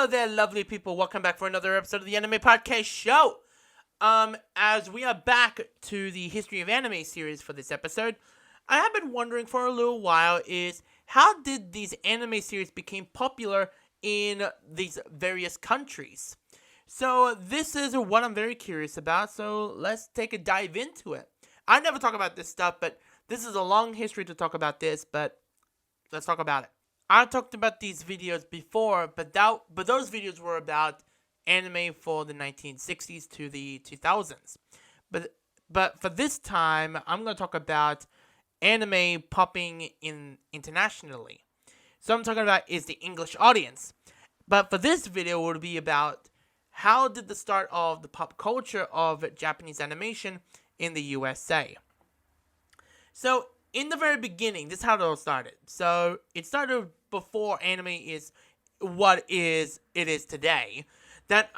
Hello there, lovely people. Welcome back for another episode of the Anime Podcast Show. As we are back to the History of Anime series for this episode, I have been wondering for a little while is how did these anime series become popular in these various countries? So this is what I'm very curious about, so let's take a dive into it. I never talk about this stuff, but this is a long history to talk about this, but let's talk about it. I talked about these videos before, but those videos were about anime for the 1960s to the 2000s. But for this time, I'm going to talk about anime popping in internationally. So I'm talking about is the English audience. But for this video, it would be about how did the start of the pop culture of Japanese animation in the USA. So in the very beginning, this is how it all started. So it started before anime is what it is today. That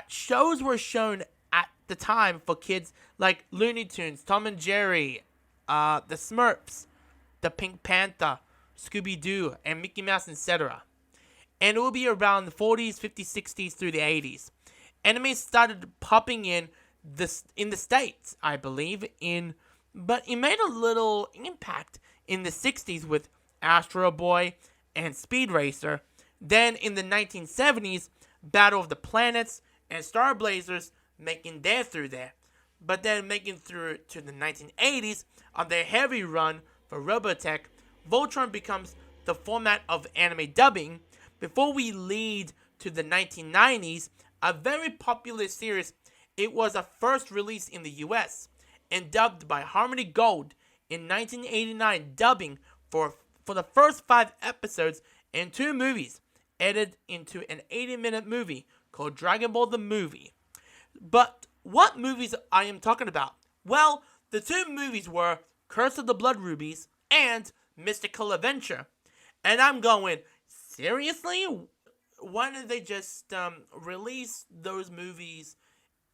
shows were shown at the time for kids like Looney Tunes, Tom and Jerry, the Smurfs, the Pink Panther, Scooby-Doo, and Mickey Mouse, etc. And it will be around the 40s, 50s, 60s through the 80s. Anime started popping in the States, I believe, but it made a little impact in the 60s with Astro Boy and Speed Racer. Then in the 1970s, Battle of the Planets and Star Blazers making their through there. But then making through to the 1980s on their heavy run for Robotech, Voltron becomes the format of anime dubbing before we lead to the 1990s, a very popular series. It was a first release in the US and dubbed by Harmony Gold in 1989, dubbing for the first 5 episodes and 2 movies, edited into an 80-minute movie called Dragon Ball the Movie. But what movies I am talking about? Well, the 2 movies were Curse of the Blood Rubies and Mystical Adventure. And I'm going, seriously? Why did they just release those movies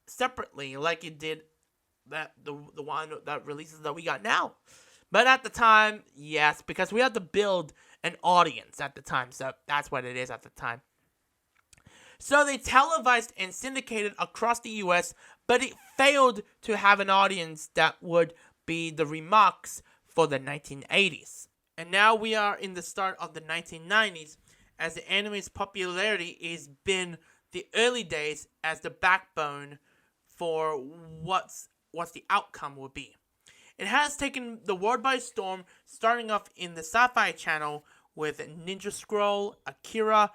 separately like it did the one that releases that we got now? But at the time, yes, because we had to build an audience at the time, so that's what it is at the time. So they televised and syndicated across the US, but it failed to have an audience that would be the remarks for the 1980s. And now we are in the start of the 1990s, as the anime's popularity has been the early days as the backbone for what's the outcome will be. It has taken the world by storm, starting off in the Sci-Fi Channel with Ninja Scroll, Akira,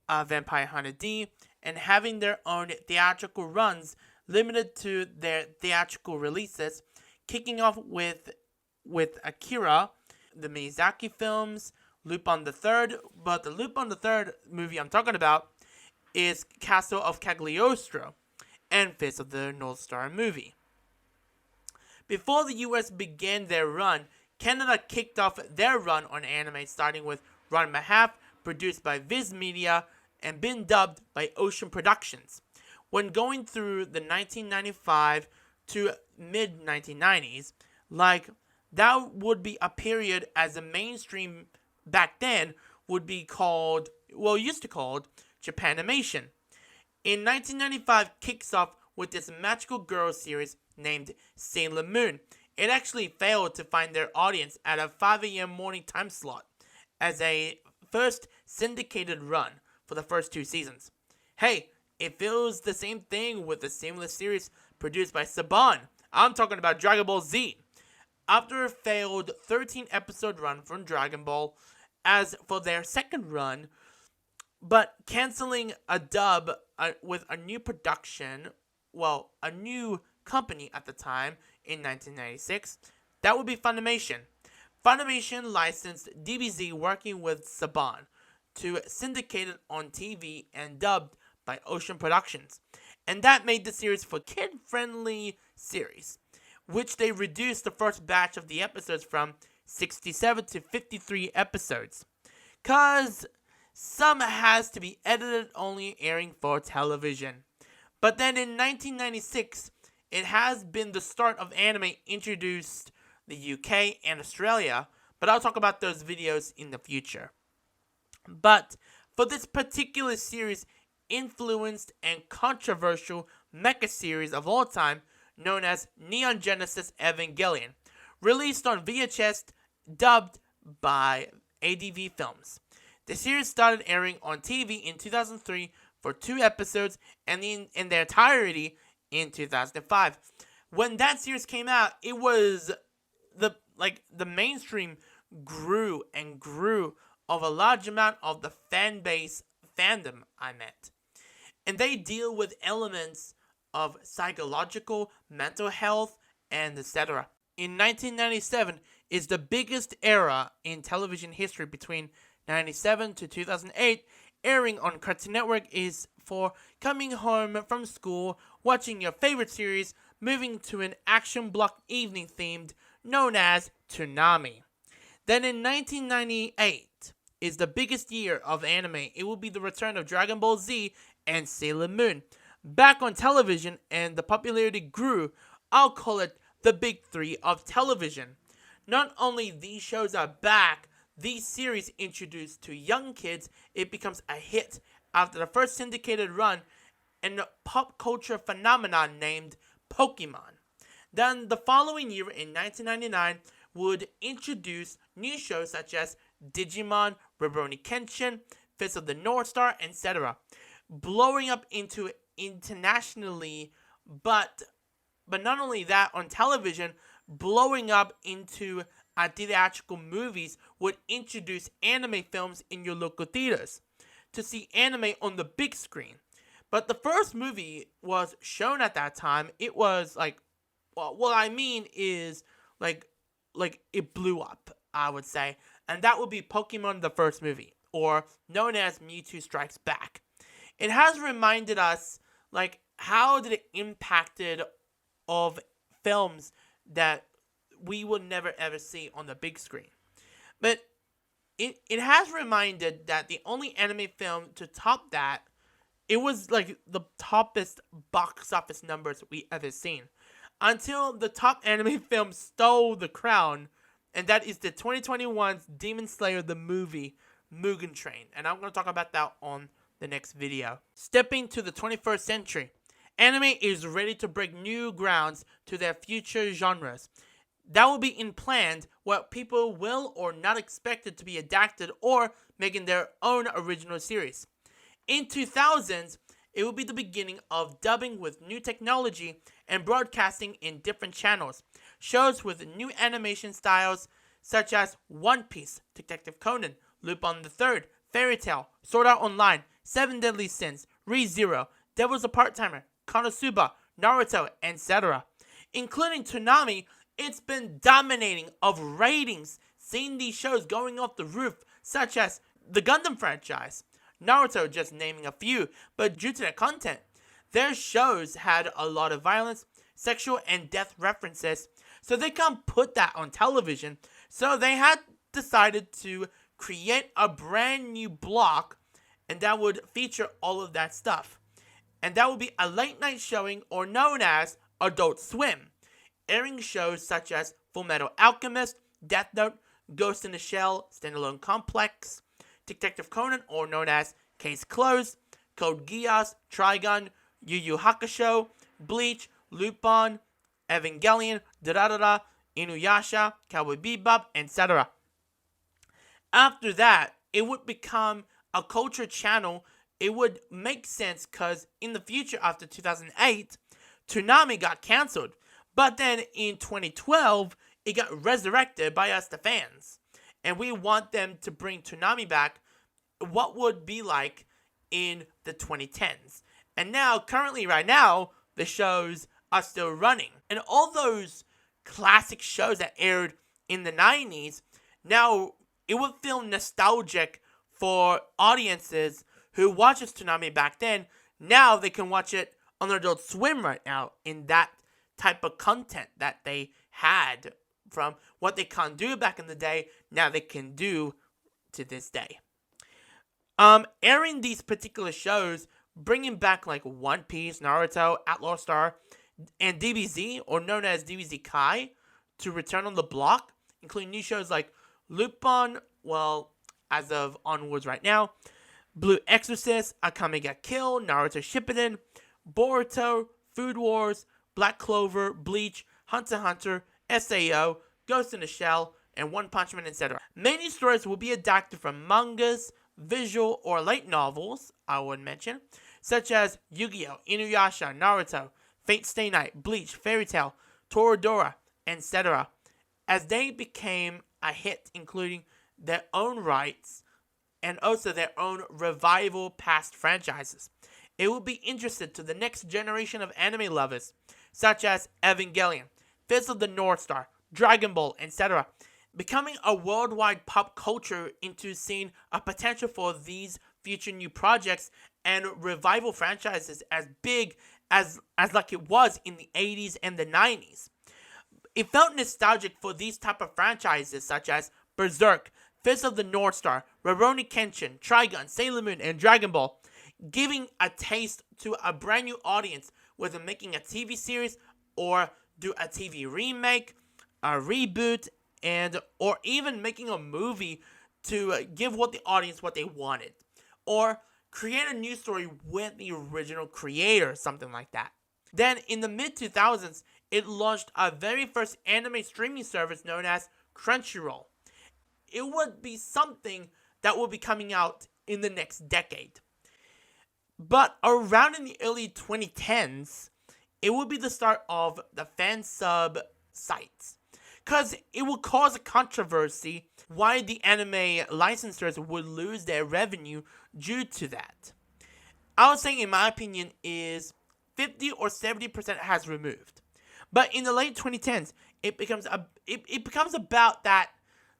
Vampire Hunter D, and having their own theatrical runs limited to their theatrical releases, kicking off with Akira, the Miyazaki films, Lupin the Third, but the Lupin the Third movie I'm talking about is Castle of Cagliostro and Fist of the North Star movie. Before the US began their run, Canada kicked off their run on anime, starting with Ranma Half, produced by Viz Media and been dubbed by Ocean Productions. When going through the 1995 to mid-1990s, that would be a period as the mainstream back then would be called, used to called Japanimation. In 1995, kicks off with this magical girl series named Sailor Moon. It actually failed to find their audience at a 5 a.m. morning time slot as a first syndicated run for the first 2 seasons. Hey, it feels the same thing with the seamless series produced by Saban. I'm talking about Dragon Ball Z. After a failed 13-episode run from Dragon Ball, as for their second run, but canceling a dub with a new production, a new company at the time in 1996, that would be Funimation. Funimation licensed DBZ working with Saban to syndicate it on TV and dubbed by Ocean Productions. And that made the series for kid-friendly series, which they reduced the first batch of the episodes from 67 to 53 episodes. Cause some has to be edited only airing for television. But then in 1996, it has been the start of anime introduced the UK and Australia, but I'll talk about those videos in the future. But for this particular series influenced and controversial mecha series of all time known as Neon Genesis Evangelion, released on VHS, dubbed by ADV Films. The series started airing on TV in 2003 for 2 episodes and in their entirety in 2005. When that series came out, it was the mainstream grew and grew of a large amount of the fandom I met. And they deal with elements of psychological, mental health, and etc. In 1997 is the biggest era in television history. Between 1997 to 2008, airing on Cartoon Network is for coming home from school, watching your favorite series, moving to an action block evening themed known as Toonami. Then in 1998 is the biggest year of anime. It will be the return of Dragon Ball Z and Sailor Moon back on television, and the popularity grew. I'll call it the big 3 of television. Not only these shows are back, these series introduced to young kids, it becomes a hit after the first syndicated run in a pop culture phenomenon named Pokemon. Then the following year in 1999 would introduce new shows such as Digimon, Rurouni Kenshin, Fist of the North Star, etc. Blowing up into internationally, but not only that, on television, blowing up into theatrical movies would introduce anime films in your local theaters to see anime on the big screen. But the first movie was shown at that time. It was like, well, what I mean is like it blew up, I would say, and that would be Pokemon the first movie, or known as Mewtwo Strikes Back. It has reminded us like how did it impacted of films that we will never ever see on the big screen. But it has reminded that the only anime film to top that, it was like the toppest box office numbers we ever seen. Until the top anime film stole the crown, and that is the 2021's Demon Slayer the movie, Mugen Train. And I'm going to talk about that on the next video. Stepping to the 21st century, anime is ready to break new grounds to their future genres. That will be in planned what people will or not expected to be adapted or making their own original series. In 2000s, it will be the beginning of dubbing with new technology and broadcasting in different channels. Shows with new animation styles such as One Piece, Detective Conan, Lupin the Third, Fairy Tail, Sword Art Online, Seven Deadly Sins, Re:Zero, Devil's a Part-Timer, Konosuba, Naruto, etc. Including Toonami, it's been dominating of ratings, seeing these shows going off the roof, such as the Gundam franchise. Naruto just naming a few, but due to their content, their shows had a lot of violence, sexual, and death references, so they can't put that on television, so they had decided to create a brand new block, and that would feature all of that stuff. And that would be a late night showing, or known as Adult Swim, airing shows such as Fullmetal Alchemist, Death Note, Ghost in the Shell, Standalone Complex, Detective Conan, or known as Case Closed, Code Geass, Trigun, Yu Yu Hakusho, Bleach, Lupin, Evangelion, Durarara, Inuyasha, Cowboy Bebop, etc. After that, it would become a culture channel. It would make sense because in the future, after 2008, Toonami got cancelled. But then in 2012, it got resurrected by us, the fans. And we want them to bring Toonami back, what would be like in the 2010s. And now, currently right now, the shows are still running. And all those classic shows that aired in the 90s, now it would feel nostalgic for audiences who watches Toonami back then. Now they can watch it on Adult Swim right now in that type of content that they had from what they can't do back in the day, now they can do to this day. Airing these particular shows, bringing back like One Piece, Naruto, Outlaw Star, and DBZ, or known as DBZ Kai, to return on the block, including new shows like Lupin, well, as of onwards right now, Blue Exorcist, Akame ga Kill, Naruto Shippuden, Boruto, Food Wars, Black Clover, Bleach, Hunter x Hunter, SAO, Ghost in the Shell, and One Punch Man, etc. Many stories will be adapted from mangas, visual, or light novels, I would mention, such as Yu-Gi-Oh!, Inuyasha, Naruto, Fate Stay Night, Bleach, Fairy Tail, Toradora, etc. as they became a hit, including their own rights and also their own revival past franchises. It will be interesting to the next generation of anime lovers, such as Evangelion, Fist of the North Star, Dragon Ball, etc., becoming a worldwide pop culture into seeing a potential for these future new projects and revival franchises as big as like it was in the 80s and the 90s. It felt nostalgic for these type of franchises such as Berserk, Fist of the North Star, Rurouni Kenshin, Trigun, Sailor Moon, and Dragon Ball, giving a taste to a brand new audience, whether making a TV series or do a TV remake, a reboot, and or even making a movie to give what the audience what they wanted, or create a new story with the original creator, something like that. Then in the mid 2000s, it launched a very first anime streaming service known as Crunchyroll. It would be something that will be coming out in the next decade. But around in the early 2010s, it would be the start of the fan sub sites. Because it will cause a controversy why the anime licensors would lose their revenue due to that. I would say, in my opinion, is 50 or 70% has removed. But in the late 2010s, it becomes about that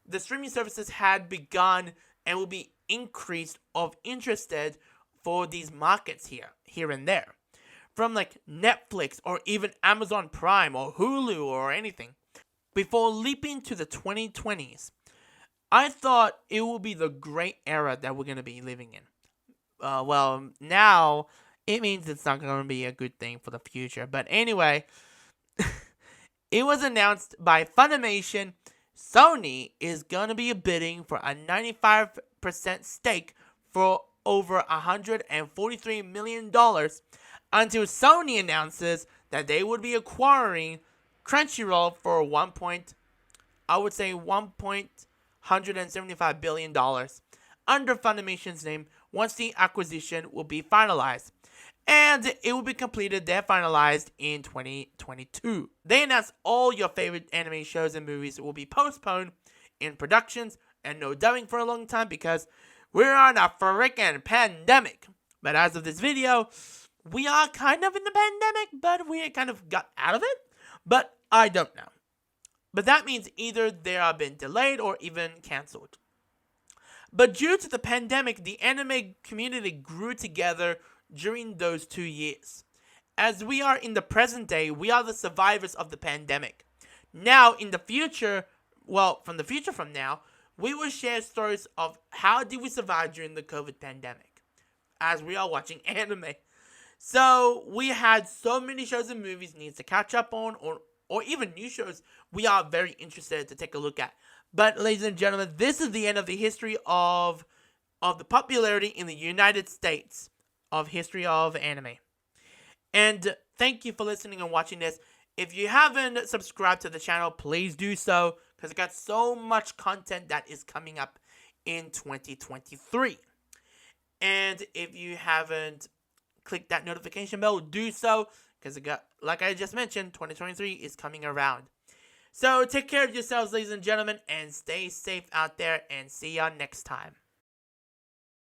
the streaming services had begun and will be increased of interested for these markets here and there. From like Netflix or even Amazon Prime or Hulu or anything. Before leaping to the 2020s, I thought it would be the great era that we're going to be living in. Well, now it means it's not going to be a good thing for the future. But anyway, it was announced by Funimation, Sony is going to be bidding for a 95% stake for over $143 million until Sony announces that they would be acquiring Crunchyroll for $1.175 billion under Funimation's name once the acquisition will be finalized. And it will be completed, they're finalized in 2022. They announced all your favorite anime shows and movies will be postponed in productions and no dubbing for a long time because we're on a freaking pandemic. But as of this video, we are kind of in the pandemic, but we kind of got out of it. But I don't know. But that means either they have been delayed or even cancelled. But due to the pandemic, the anime community grew together during those 2 years. As we are in the present day, we are the survivors of the pandemic. Now, in the future, from now, we will share stories of how did we survive during the COVID pandemic, as we are watching anime. So, we had so many shows and movies needs to catch up on, or even new shows we are very interested to take a look at. But, ladies and gentlemen, this is the end of the history of the popularity in the United States of history of anime. And thank you for listening and watching this. If you haven't subscribed to the channel, please do so, because I got so much content that is coming up in 2023. And if you haven't clicked that notification bell, do so, because like I just mentioned, 2023 is coming around. So take care of yourselves, ladies and gentlemen, and stay safe out there, and see y'all next time.